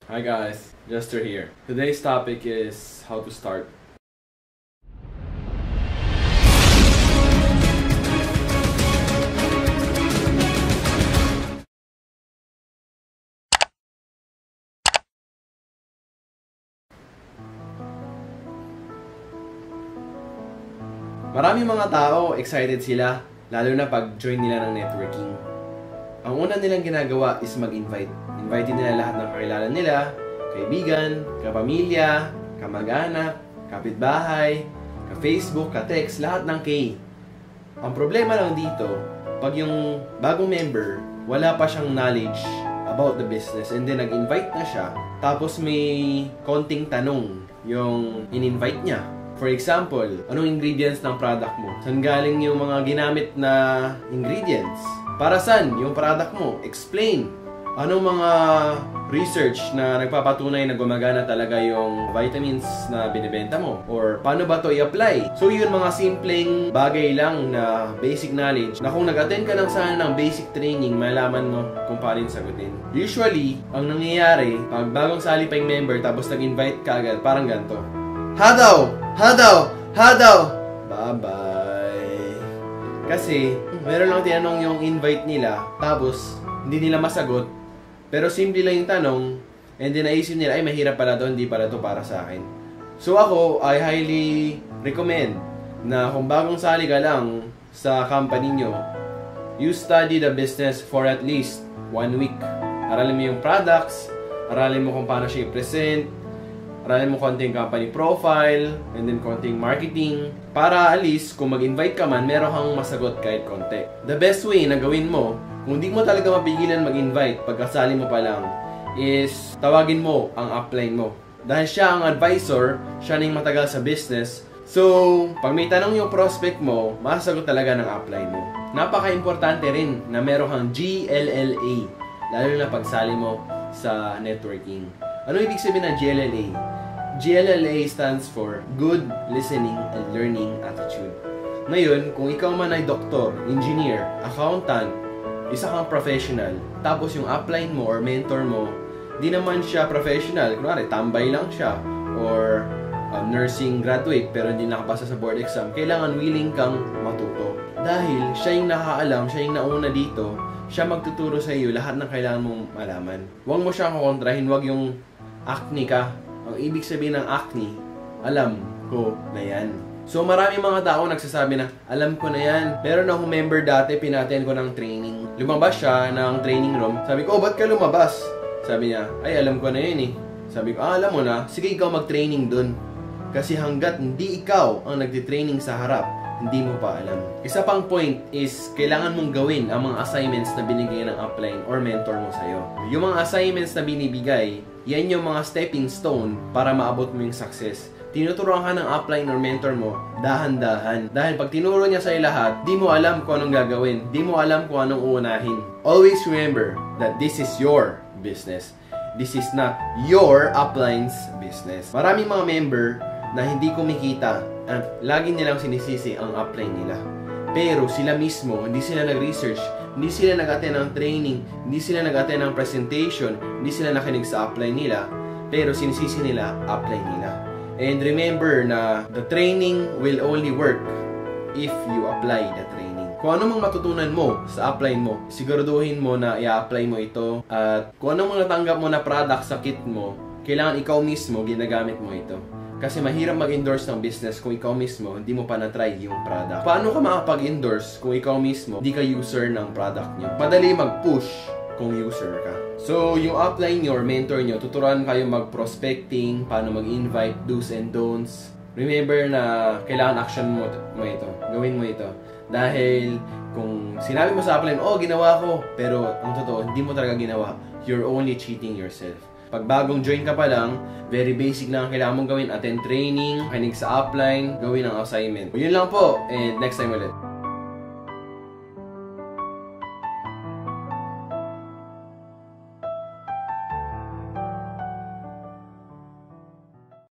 Hi guys, Jester here. Today's topic is how to start. Maraming mga tao, excited sila, lalo na pag join nila ng networking. Ang una nilang ginagawa is mag-invite. Invite nila lahat ng kakilala nila, kaibigan, kapamilya, kamag-anak, kapitbahay, ka-Facebook, ka-text, lahat ng K. Ang problema lang dito, pag yung bagong member, wala pa siyang knowledge about the business and then nag-invite na siya, tapos may konting tanong yung in-invite niya. For example, anong ingredients ng product mo? Saan galing yung mga ginamit na ingredients? Para saan yung product mo? Explain. Anong mga research na nagpapatunay na gumagana talaga yung vitamins na binibenta mo? Or paano ba to i-apply? So yun, mga simpleng bagay lang na basic knowledge na kung nag-attend ka lang sana ng basic training, malaman mo kung paano sagutin. Usually, ang nangyayari, pag bagong sali pa yung member tapos nag-invite ka agad, parang ganito. Hadaw! Hadaw! Hadaw! Bye-bye! Kasi, meron lang tinanong yung invite nila, tapos, hindi nila masagot, pero simple lang yung tanong, and then naisip nila, ay mahirap pala to, hindi pala to para sa akin. So ako, I highly recommend na kung bagong sali ka lang sa company nyo, you study the business for at least 1 week. Aralin mo yung products, aralin mo kung paano siya i-present, aralin mo konting company profile, and then konting marketing, para at least, kung mag-invite ka man, meron kang masagot kahit konti. The best way na gawin mo, kung di mo talaga mapigilan mag-invite pagkasali mo pa lang, is tawagin mo ang upline mo. Dahil siya ang advisor, siya na yung matagal sa business, so, pag may tanong yung prospect mo, masasagot talaga ng upline mo. Napaka-importante rin na meron kang GLLA, lalo na pagsali mo sa networking. Ano ibig sabihin ng GLLA? GLLA stands for Good Listening and Learning Attitude. Ngayon, kung ikaw man ay doktor, engineer, accountant, isa kang professional, tapos yung upline mo or mentor mo, di naman siya professional, kunwari, tambay lang siya, or nursing graduate pero hindi nakapasa sa board exam, kailangan willing kang matuto. Dahil siya yung nakaalam, siya yung nauna dito, siya magtuturo sa iyo lahat ng kailangan mong malaman. Huwag mo siyang kukontrahin, huwag yung acne ka. Ang ibig sabihin ng acne, alam ko na yan. So maraming mga tao nagsasabi na, alam ko na yan. Meron akong member dati, pinaten ko ng training. Lumabas siya ng training room. Sabi ko, oh, ba't ka lumabas? Sabi niya, ay alam ko na yun eh. Sabi ko, alam mo na, sige ikaw mag-training dun. Kasi hanggat hindi ikaw ang nagtitraining sa harap, hindi mo pa alam. Isa pang point is, kailangan mong gawin ang mga assignments na binigay ng upline or mentor mo sa'yo. Yung mga assignments na binibigay, yan yung mga stepping stone para maabot mo yung success. Tinuturuan ka ng upline or mentor mo, dahan-dahan. Dahil pag tinuro niya sa'yo lahat, di mo alam kung anong gagawin. Di mo alam kung anong uunahin. Always remember that this is your business. This is not your upline's business. Maraming mga member na hindi kumikita at lagi nilang sinisisi ang upline nila. Pero sila mismo, hindi sila nag-research, hindi sila nag-attend ng training, hindi sila nag-attend ng presentation, hindi sila nakinig sa upline nila, pero sinisisi nila upline nila. And remember na the training will only work if you apply the training. Kung ano mang matutunan mo sa upline mo, siguraduhin mo na i-apply mo ito. At kung ano mang natanggap mo na product sa kit mo, kailangan ikaw mismo ginagamit mo ito. Kasi mahirap mag-endorse ng business kung ikaw mismo hindi mo pa na-try yung product. Paano ka makapag-endorse kung ikaw mismo hindi ka user ng product nyo? Madali mag-push kung user ka. So, yung upline nyo or mentor nyo, tuturuan kayo mag-prospecting, paano mag-invite, do's and don'ts. Remember na kailangan action mo ito. Gawin mo ito. Dahil kung sinabi mo sa upline, oh, ginawa ko, pero ang totoo, hindi mo talaga ginawa. You're only cheating yourself. Pag bagong join ka pa lang, very basic lang ang kailangan mong gawin. Attend training, kinig sa upline, gawin ang assignment. Yun lang po, and next time ulit.